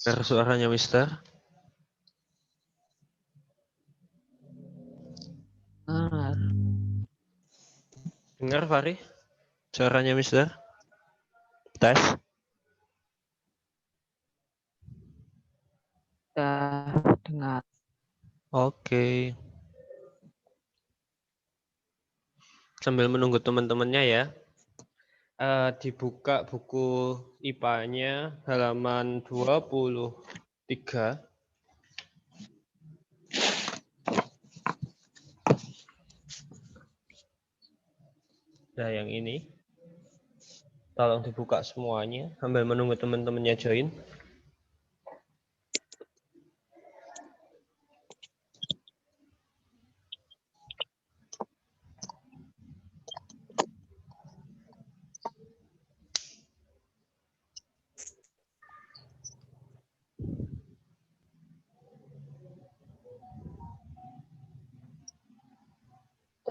Dengar suaranya Mister? Dengar Fari? Suaranya Mister? Tes? Dengar. Oke. Sambil menunggu teman-temannya ya. Dibuka buku IPA-nya halaman 23. Nah, yang ini. Tolong dibuka semuanya sambil menunggu teman-temannya join.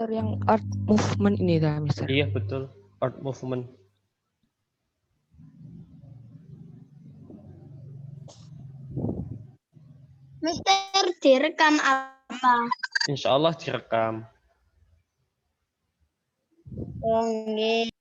Yang art movement ini dah, Mister. Iya, betul. Art movement. Mister, direkam apa? Insya Allah direkam. Nggih.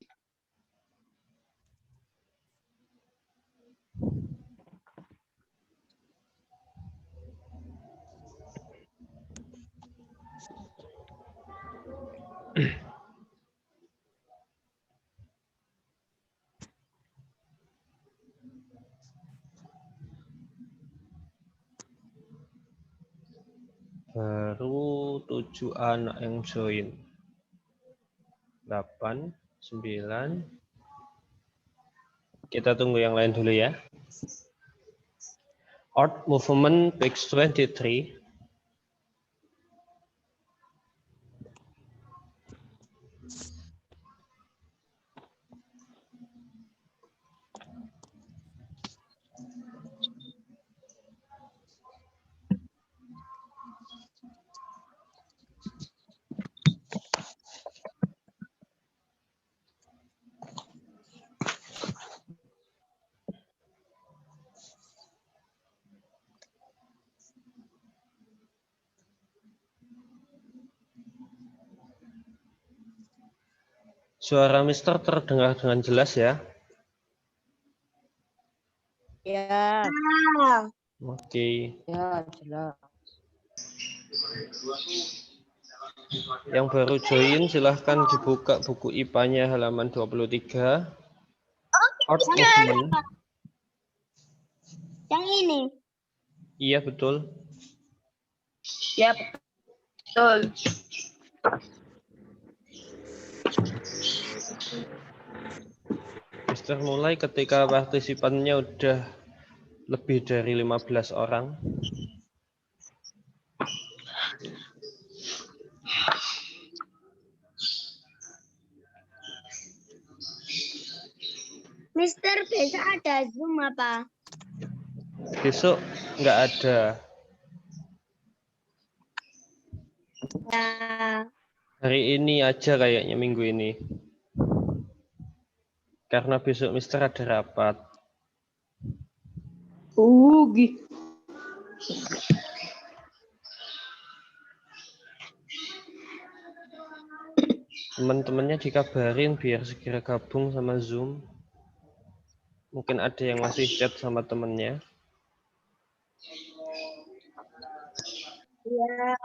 Baru 7 anak yang join. 8, 9. Kita tunggu yang lain dulu ya. Art movement page 23. Suara Mister terdengar dengan jelas ya. Ya, Oke. ya jelas. Yang baru join silahkan dibuka buku IPA-nya halaman 23. Art movement. Yang ini. Iya betul. Ya, betul. Mister mulai ketika partisipannya udah lebih dari 15 orang. Mister, besok ada Zoom apa? Besok nggak ada. Ya. Hari ini aja kayaknya minggu ini. Karena besok Mister ada rapat. Gitu. Teman-temannya dikabarin biar segera gabung sama Zoom. Mungkin ada yang masih chat sama temennya. Ya.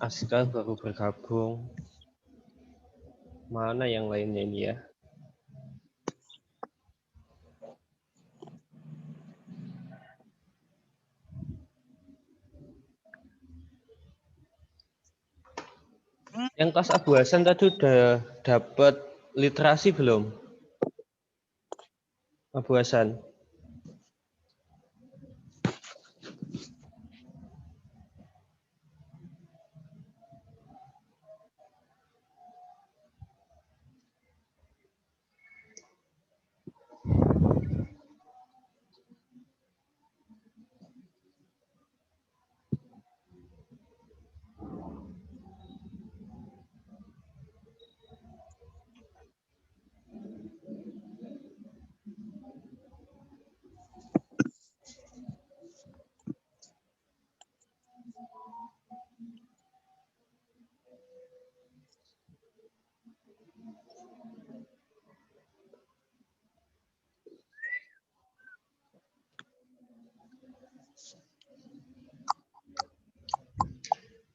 Aska baru bergabung. Mana yang lainnya ini ya? Yang kelas Abu Hasan tadi udah dapat literasi belum? Abu Hasan.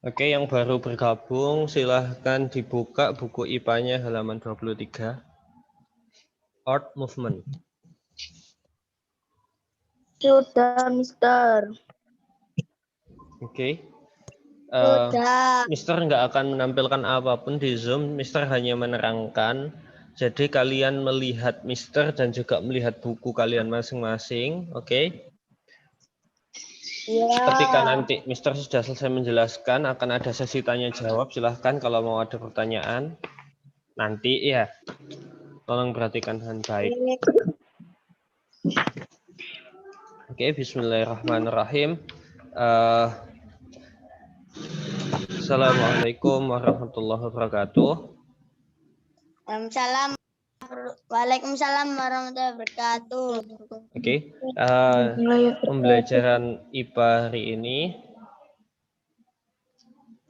Oke, yang baru bergabung silahkan dibuka buku IPA-nya halaman 23. Art Movement. Sudah, Mister. Oke. Sudah. Mister nggak akan menampilkan apapun di Zoom. Mister hanya menerangkan. Jadi kalian melihat Mister dan juga melihat buku kalian masing-masing. Oke. Ya. Ketika nanti Mister sudah selesai menjelaskan, akan ada sesi tanya jawab. Silahkan kalau mau ada pertanyaan. Nanti ya, tolong perhatikan dengan baik. Oke, bismillahirrahmanirrahim. Assalamualaikum warahmatullahi wabarakatuh. Waalaikumsalam warahmatullahi wabarakatuh. Oke, pembelajaran IPA hari ini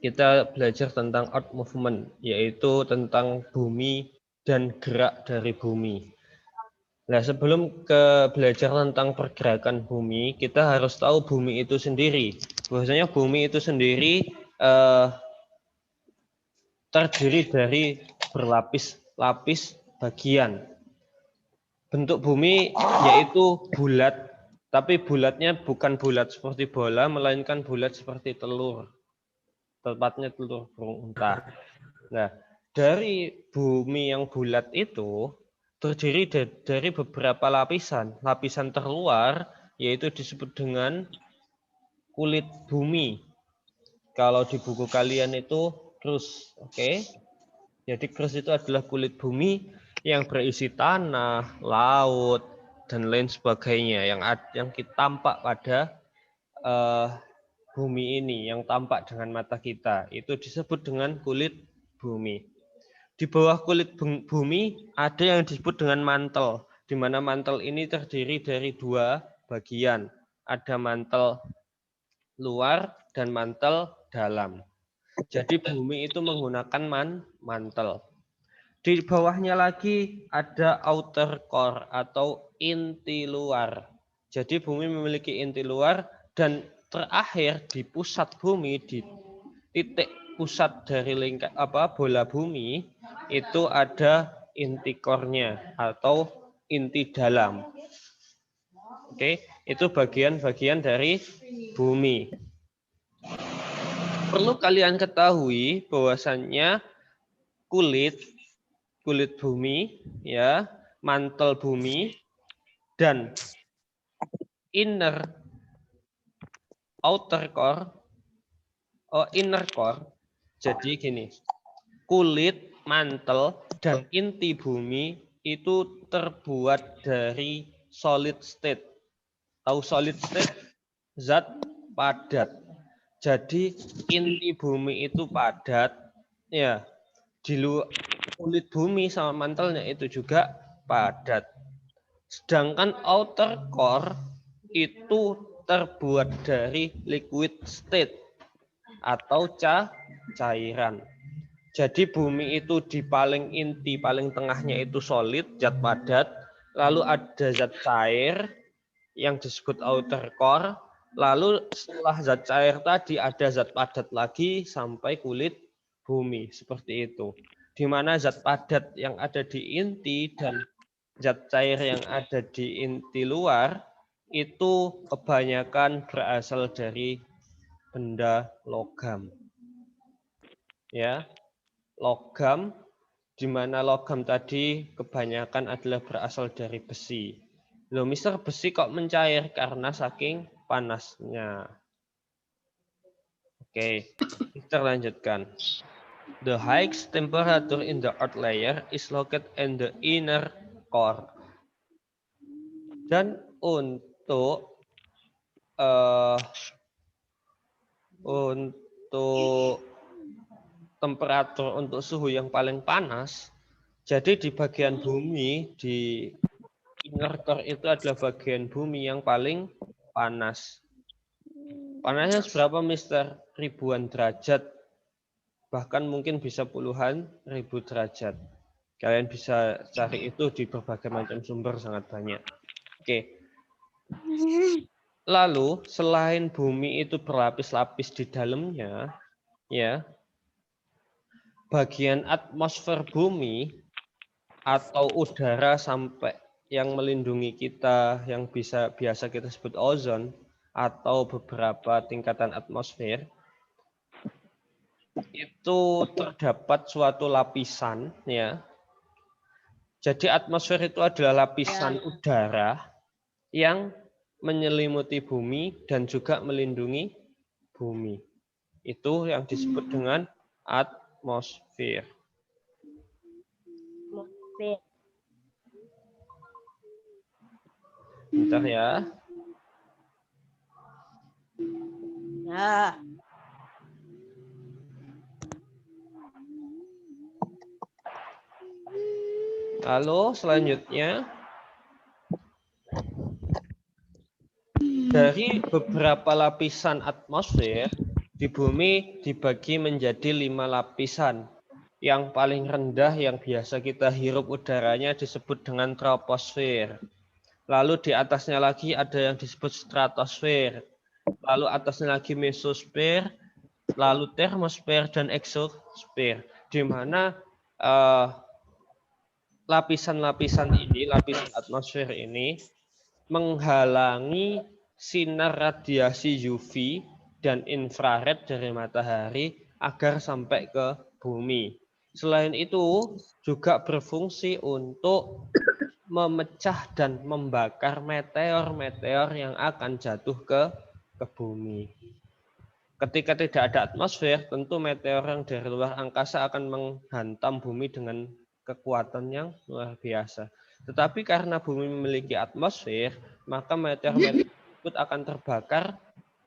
kita belajar tentang art movement, yaitu tentang bumi dan gerak dari bumi. Nah, sebelum ke belajar tentang pergerakan bumi, kita harus tahu bumi itu sendiri. Bahwasanya bumi itu sendiri terdiri dari berlapis-lapis bagian. Bentuk bumi yaitu bulat, tapi bulatnya bukan bulat seperti bola, melainkan bulat seperti telur. Tepatnya telur burung unta. Nah, dari bumi yang bulat itu terdiri dari beberapa lapisan. Lapisan terluar yaitu disebut dengan kulit bumi. Kalau di buku kalian itu crust, oke? Jadi crust itu adalah kulit bumi yang berisi tanah, laut, dan lain sebagainya yang kita tampak pada bumi ini, yang tampak dengan mata kita. Itu disebut dengan kulit bumi. Di bawah kulit bumi ada yang disebut dengan mantel, di mana mantel ini terdiri dari dua bagian. Ada mantel luar dan mantel dalam. Jadi bumi itu menggunakan mantel. Di bawahnya lagi ada outer core atau inti luar. Jadi bumi memiliki inti luar dan terakhir di pusat bumi, di titik pusat dari bola bumi itu ada inti core-nya atau inti dalam. Oke, itu bagian-bagian dari bumi. Perlu kalian ketahui bahwasannya kulit bumi, ya, mantel bumi dan outer core. Jadi gini, kulit, mantel dan inti bumi itu terbuat dari solid state. Tahu solid state? Zat padat. Jadi inti bumi itu padat, ya. Di luar kulit bumi sama mantelnya itu juga padat. Sedangkan outer core itu terbuat dari liquid state atau cairan. Jadi bumi itu di paling inti, paling tengahnya itu solid, zat padat. Lalu ada zat cair yang disebut outer core. Lalu setelah zat cair tadi ada zat padat lagi sampai kulit bumi. Seperti itu. Di mana zat padat yang ada di inti dan zat cair yang ada di inti luar itu kebanyakan berasal dari benda logam. Ya. logam, di mana logam tadi kebanyakan adalah berasal dari besi. Loh, Mister, besi kok mencair karena saking panasnya. Oke, kita lanjutkan. The highest temperature in the earth layer is located in the inner core. Dan untuk temperatur untuk suhu yang paling panas, jadi di bagian bumi, di inner core itu adalah bagian bumi yang paling panas. Panasnya seberapa, Mister? Ribuan derajat. Bahkan mungkin bisa puluhan ribu derajat. Kalian bisa cari itu di berbagai macam sumber, sangat banyak. Oke. Lalu selain bumi itu berlapis-lapis di dalamnya, ya, bagian atmosfer bumi atau udara sampai yang melindungi kita, yang biasa kita sebut ozon, atau beberapa tingkatan atmosfer, itu terdapat suatu lapisan, ya. Jadi atmosfer itu adalah lapisan udara yang menyelimuti bumi dan juga melindungi bumi. Itu yang disebut dengan atmosfer. Bentar ya. Ya. Lalu selanjutnya, dari beberapa lapisan atmosfer di bumi dibagi menjadi 5 lapisan. Yang paling rendah yang biasa kita hirup udaranya disebut dengan troposfer. Lalu di atasnya lagi ada yang disebut stratosfer. Lalu atasnya lagi mesosfer, lalu termosfer dan exosfer. Di mana lapisan-lapisan ini, lapisan atmosfer ini menghalangi sinar radiasi UV dan infrared dari matahari agar sampai ke bumi. Selain itu juga berfungsi untuk memecah dan membakar meteor-meteor yang akan jatuh ke bumi. Ketika tidak ada atmosfer, tentu meteor yang dari luar angkasa akan menghantam bumi dengan kekuatan yang luar biasa. Tetapi karena bumi memiliki atmosfer, maka meteor-meteor tersebut akan terbakar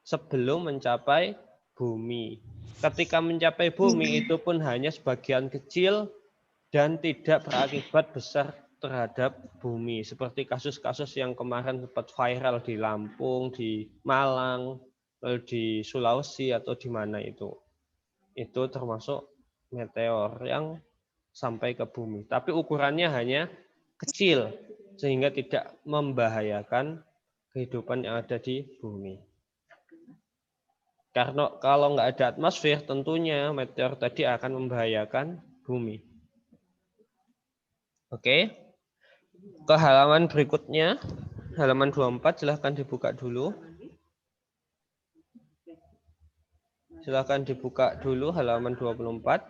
sebelum mencapai bumi. Ketika mencapai bumi, itu pun hanya sebagian kecil dan tidak berakibat besar terhadap bumi. Seperti kasus-kasus yang kemarin sempat viral di Lampung, di Malang, di Sulawesi atau di mana itu. Itu termasuk meteor yang sampai ke bumi. Tapi ukurannya hanya kecil sehingga tidak membahayakan kehidupan yang ada di bumi. Karena kalau nggak ada atmosfer, tentunya meteor tadi akan membahayakan bumi. Oke. Ke halaman berikutnya, halaman 24, silahkan dibuka dulu. Silahkan dibuka dulu halaman 24.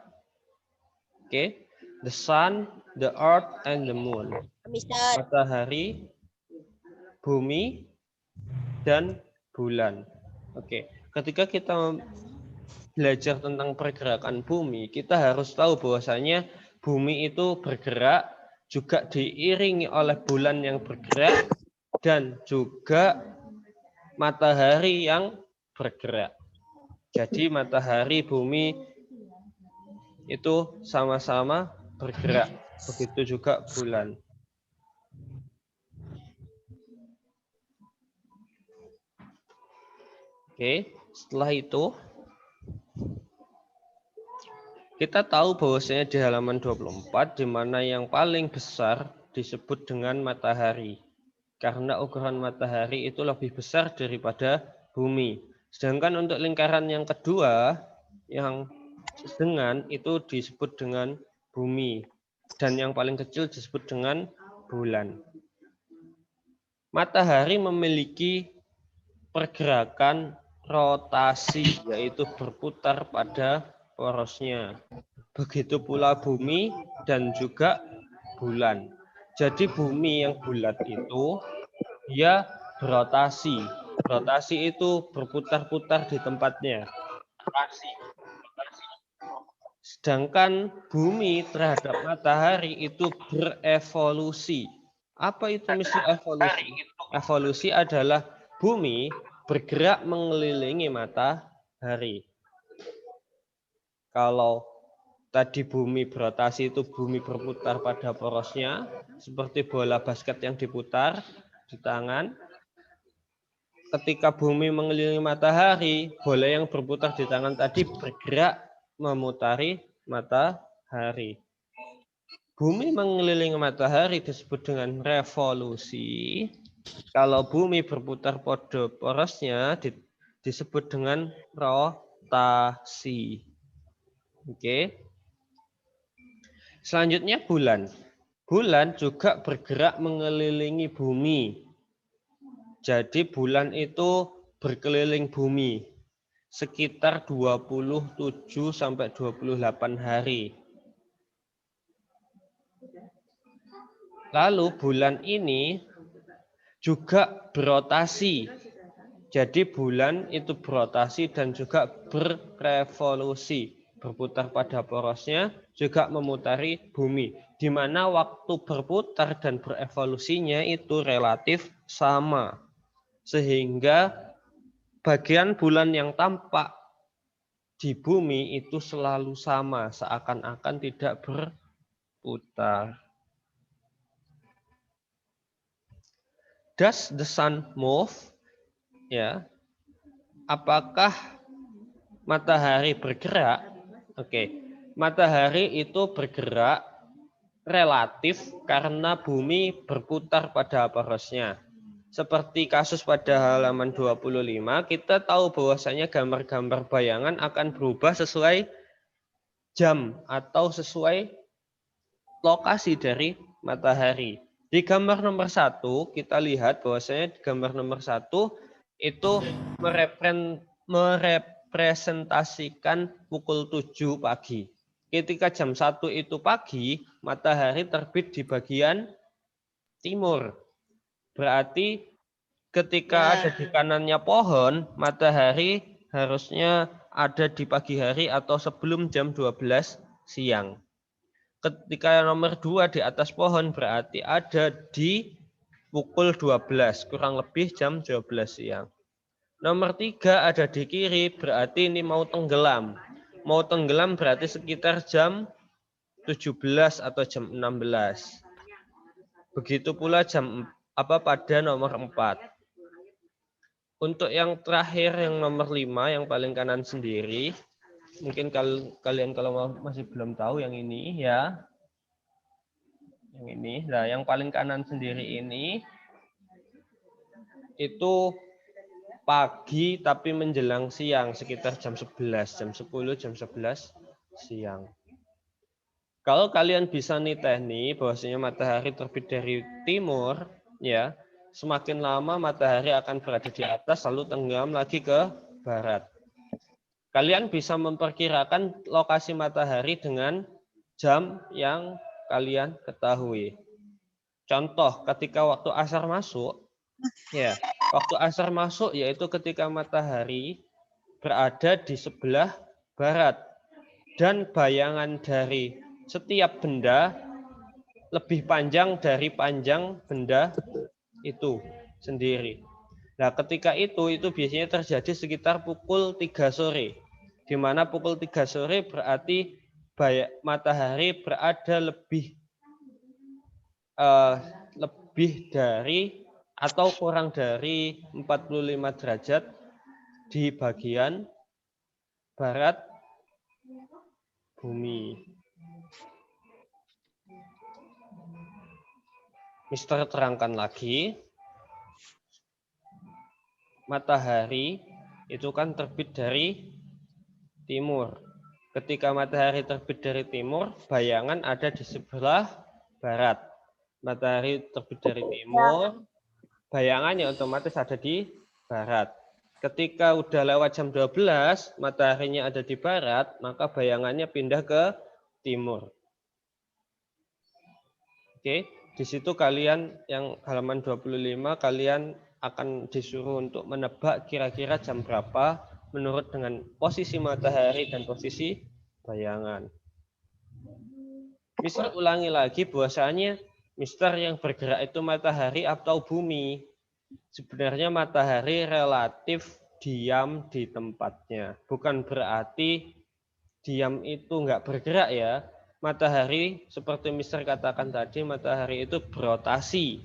Oke. The sun, the earth, and the moon. Matahari, bumi, dan bulan. Oke. Ketika kita belajar tentang pergerakan bumi, kita harus tahu bahwasanya bumi itu bergerak, juga diiringi oleh bulan yang bergerak, dan juga matahari yang bergerak. Jadi matahari, bumi itu sama-sama bergerak. Begitu juga bulan. Oke, setelah itu kita tahu bahwasanya di halaman 24 di mana yang paling besar disebut dengan matahari. Karena ukuran matahari itu lebih besar daripada bumi. Sedangkan untuk lingkaran yang kedua yang dengan itu disebut dengan bumi. Dan yang paling kecil disebut dengan bulan. Matahari memiliki pergerakan rotasi, yaitu berputar pada porosnya. begitu pula bumi dan juga bulan. Jadi bumi yang bulat itu dia berotasi. Rotasi itu berputar-putar di tempatnya. Sedangkan bumi terhadap matahari itu berevolusi. Apa itu misi evolusi? Evolusi adalah bumi bergerak mengelilingi matahari. Kalau tadi bumi berotasi itu bumi berputar pada porosnya, seperti bola basket yang diputar di tangan. Ketika bumi mengelilingi matahari, bola yang berputar di tangan tadi bergerak memutari matahari. Bumi mengelilingi matahari disebut dengan revolusi. Kalau bumi berputar pada porosnya disebut dengan rotasi. Oke. Selanjutnya bulan. Bulan juga bergerak mengelilingi bumi. Jadi bulan itu berkeliling bumi sekitar 27 sampai 28 hari. Lalu bulan ini juga berotasi. Jadi bulan itu berotasi dan juga berevolusi. Berputar pada porosnya, juga memutari bumi. Di mana waktu berputar dan berevolusinya itu relatif sama. Sehingga bagian bulan yang tampak di bumi itu selalu sama. Seakan-akan tidak berputar. Does the sun move? Ya. Apakah matahari bergerak? Oke. Matahari itu bergerak relatif karena bumi berputar pada porosnya. Seperti kasus pada halaman 25, kita tahu bahwasanya gambar-gambar bayangan akan berubah sesuai jam atau sesuai lokasi dari matahari. Di gambar nomor 1, kita lihat bahwasanya di gambar nomor 1 itu merepresentasikan pukul 7 pagi. Ketika jam 1 itu pagi, matahari terbit di bagian timur. Berarti ketika ada di kanannya pohon, matahari harusnya ada di pagi hari atau sebelum jam 12 siang. Ketika nomor 2 di atas pohon berarti ada di pukul 12, kurang lebih jam 12 siang. Nomor 3 ada di kiri, berarti ini mau tenggelam. Mau tenggelam berarti sekitar jam 17 atau jam 16. Begitu pula pada nomor 4. Untuk yang terakhir, yang nomor 5, yang paling kanan sendiri. Mungkin kalian kalau masih belum tahu yang ini ya. Yang ini. Nah, yang paling kanan sendiri ini itu pagi tapi menjelang siang sekitar jam 11, jam 10, jam 11 siang. Kalau kalian bisa niteh nih bahwasanya matahari terbit dari timur, ya, semakin lama matahari akan berada di atas lalu tenggelam lagi ke barat. Kalian bisa memperkirakan lokasi matahari dengan jam yang kalian ketahui. Contoh, ketika waktu asar masuk, ya, waktu asar masuk yaitu ketika matahari berada di sebelah barat dan bayangan dari setiap benda lebih panjang dari panjang benda itu sendiri. Nah, ketika itu biasanya terjadi sekitar pukul 3 sore. Di mana pukul 3 sore berarti matahari berada lebih dari atau kurang dari 45 derajat di bagian barat bumi. Mister terangkan lagi. Matahari itu kan terbit dari timur. Ketika matahari terbit dari timur, bayangan ada di sebelah barat. Matahari terbit dari timur, bayangannya otomatis ada di barat. Ketika udah lewat jam 12, mataharinya ada di barat, maka bayangannya pindah ke timur. Oke, di situ kalian yang halaman 25 kalian akan disuruh untuk menebak kira-kira jam berapa menurut dengan posisi matahari dan posisi bayangan. Mister ulangi lagi bahwasanya Mister yang bergerak itu matahari atau bumi. Sebenarnya matahari relatif diam di tempatnya. Bukan berarti diam itu nggak bergerak ya. Matahari seperti Mister katakan tadi, matahari itu berotasi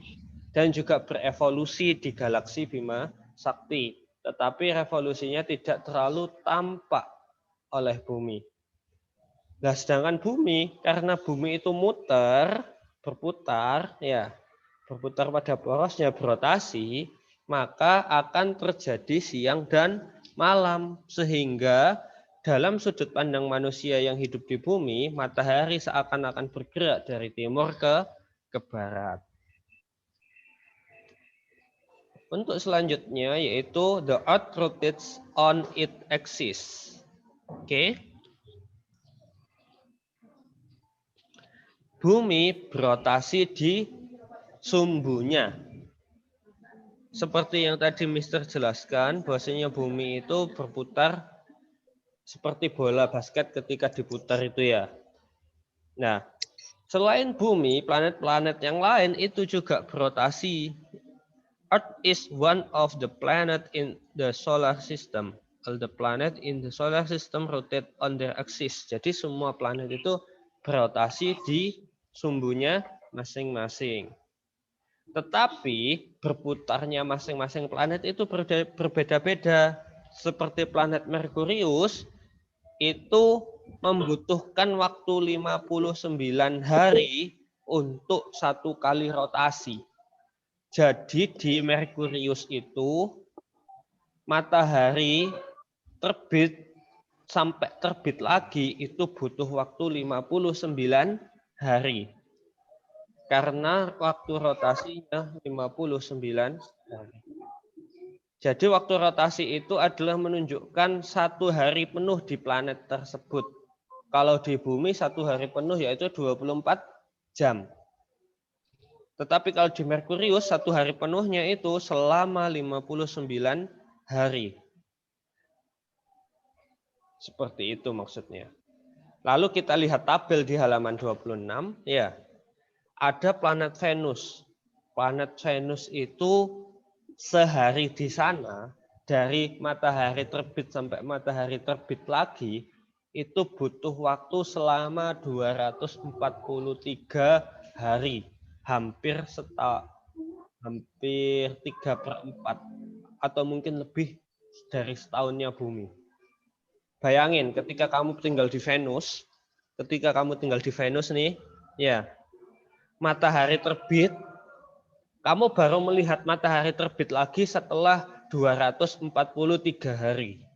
dan juga berevolusi di galaksi Bima Sakti. Tetapi revolusinya tidak terlalu tampak oleh bumi. Nah, sedangkan bumi, karena bumi itu berputar, ya, berputar pada porosnya, berotasi, maka akan terjadi siang dan malam. Sehingga dalam sudut pandang manusia yang hidup di bumi, matahari seakan-akan bergerak dari timur ke barat. Untuk selanjutnya yaitu the earth rotates on its axis. Oke. Bumi berotasi di sumbunya. Seperti yang tadi Mister jelaskan, bahwasanya bumi itu berputar seperti bola basket ketika diputar itu ya. Nah, selain bumi, planet-planet yang lain itu juga berotasi. Earth is one of the planet in the solar system. All the planet in the solar system rotate on their axis. Jadi semua planet itu berotasi di sumbunya masing-masing. Tetapi berputarnya masing-masing planet itu berbeda-beda. Seperti planet Merkurius itu membutuhkan waktu 59 hari untuk satu kali rotasi. Jadi di Merkurius itu matahari terbit sampai terbit lagi itu butuh waktu 59 hari. Karena waktu rotasinya 59 hari. Jadi waktu rotasi itu adalah menunjukkan satu hari penuh di planet tersebut. Kalau di bumi satu hari penuh yaitu 24 jam. Tetapi kalau di Merkurius satu hari penuhnya itu selama 59 hari. Seperti itu maksudnya. Lalu kita lihat tabel di halaman 26. Ya, ada planet Venus. Planet Venus itu sehari di sana dari matahari terbit sampai matahari terbit lagi itu butuh waktu selama 243 hari, hampir 3/4 atau mungkin lebih dari setahunnya bumi. Bayangin ketika kamu tinggal di Venus, nih, ya, matahari terbit, kamu baru melihat matahari terbit lagi setelah 243 hari.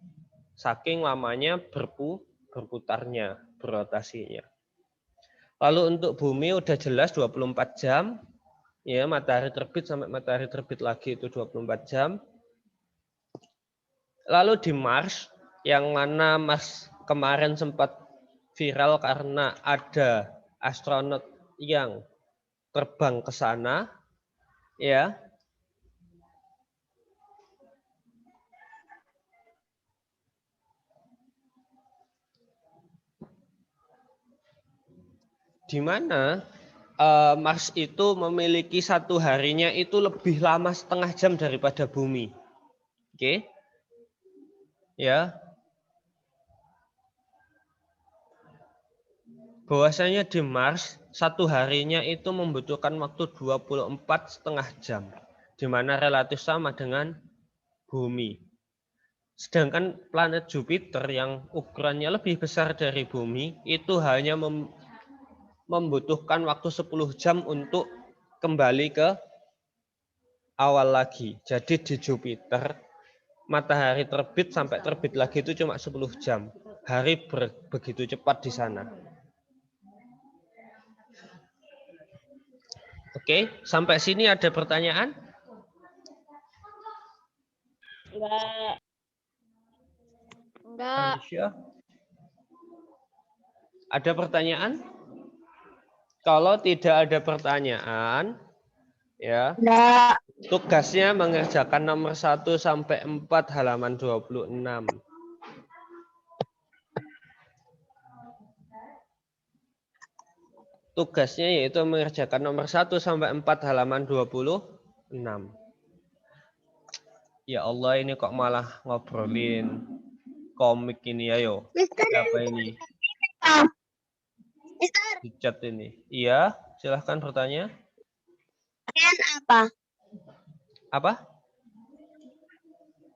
Saking lamanya berputarnya, berotasinya. Lalu untuk bumi udah jelas 24 jam. Ya, matahari terbit sampai matahari terbit lagi itu 24 jam. Lalu di Mars, yang mana Mars kemarin sempat viral karena ada astronot yang terbang ke sana. Ya. Di mana Mars itu memiliki satu harinya itu lebih lama setengah jam daripada bumi. Oke. Ya. Bahwasanya di Mars satu harinya itu membutuhkan waktu 24,5 jam. Di mana relatif sama dengan bumi. Sedangkan planet Jupiter yang ukurannya lebih besar dari bumi itu hanya membutuhkan waktu 10 jam untuk kembali ke awal lagi. Jadi di Jupiter matahari terbit sampai terbit lagi itu cuma 10 jam. Hari begitu cepat di sana. Oke, sampai sini ada pertanyaan? Enggak. Aisyah? Ada pertanyaan? Kalau tidak ada pertanyaan, ya, Enggak. tugasnya mengerjakan nomor 1 sampai 4 halaman 26. Tugasnya yaitu mengerjakan nomor 1 sampai 4 halaman 26. Ya Allah, ini kok malah ngobrolin komik ini, ayo. Mister, Apa ini? Mister, Di chat ini. Iya, silahkan bertanya. an apa? Apa?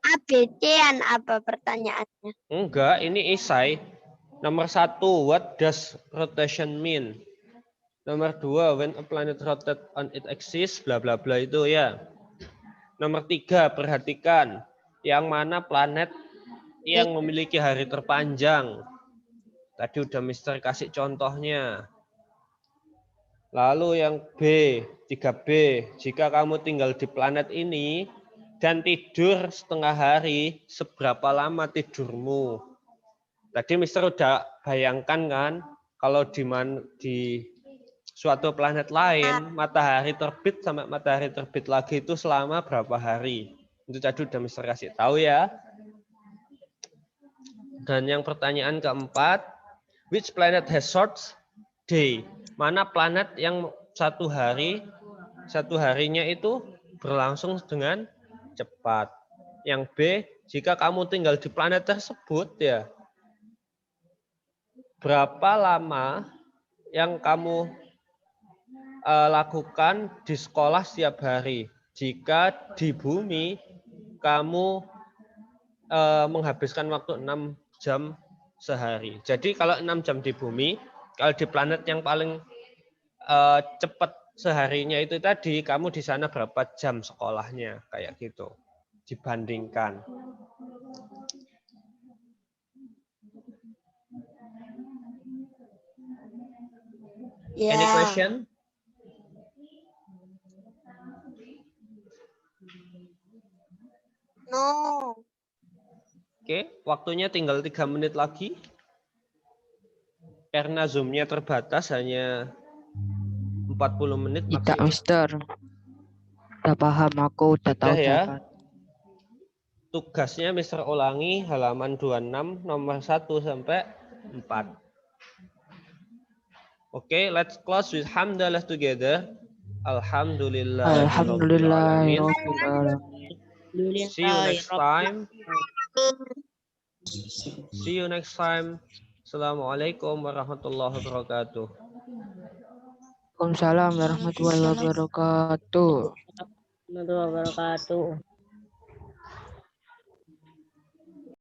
ABC-an apa pertanyaannya? Enggak, ini esai. Nomor 1, what does rotation mean? Nomor 2, when a planet rotates on its axis, bla bla bla itu ya. Nomor 3, perhatikan yang mana planet yang memiliki hari terpanjang. Tadi udah Mister kasih contohnya. Lalu yang B, 3B, jika kamu tinggal di planet ini dan tidur setengah hari, seberapa lama tidurmu? Tadi Mister udah bayangkan kan, kalau di suatu planet lain, matahari terbit sampai matahari terbit lagi itu selama berapa hari? Itu tadi udah Mister kasih tahu ya. Dan yang pertanyaan keempat, which planet has short day? Mana planet yang satu harinya itu berlangsung dengan cepat? Yang B, jika kamu tinggal di planet tersebut ya, berapa lama yang kamu lakukan di sekolah setiap hari? Jika di bumi kamu menghabiskan waktu 6 jam sehari. Jadi kalau 6 jam di bumi, kalau di planet yang paling cepat seharinya itu tadi, kamu di sana berapa jam sekolahnya, kayak gitu. Dibandingkan. Ya. Any question? No. Oke, waktunya tinggal 3 menit lagi. Karena Zoom-nya terbatas hanya 40 menit Tidak, maksimum. Mister. Udah paham, aku udah tahu Sudah ya. jawaban. Tugasnya Mister ulangi halaman 26 nomor 1 sampai 4. Oke, let's close with hamdalah together. Alhamdulillah. Alhamdulillahirabbil alamin. See you next time. See you next time. Assalamualaikum warahmatullahi wabarakatuh. Waalaikumsalam warahmatullahi wabarakatuh. Warahmatullahi wabarakatuh.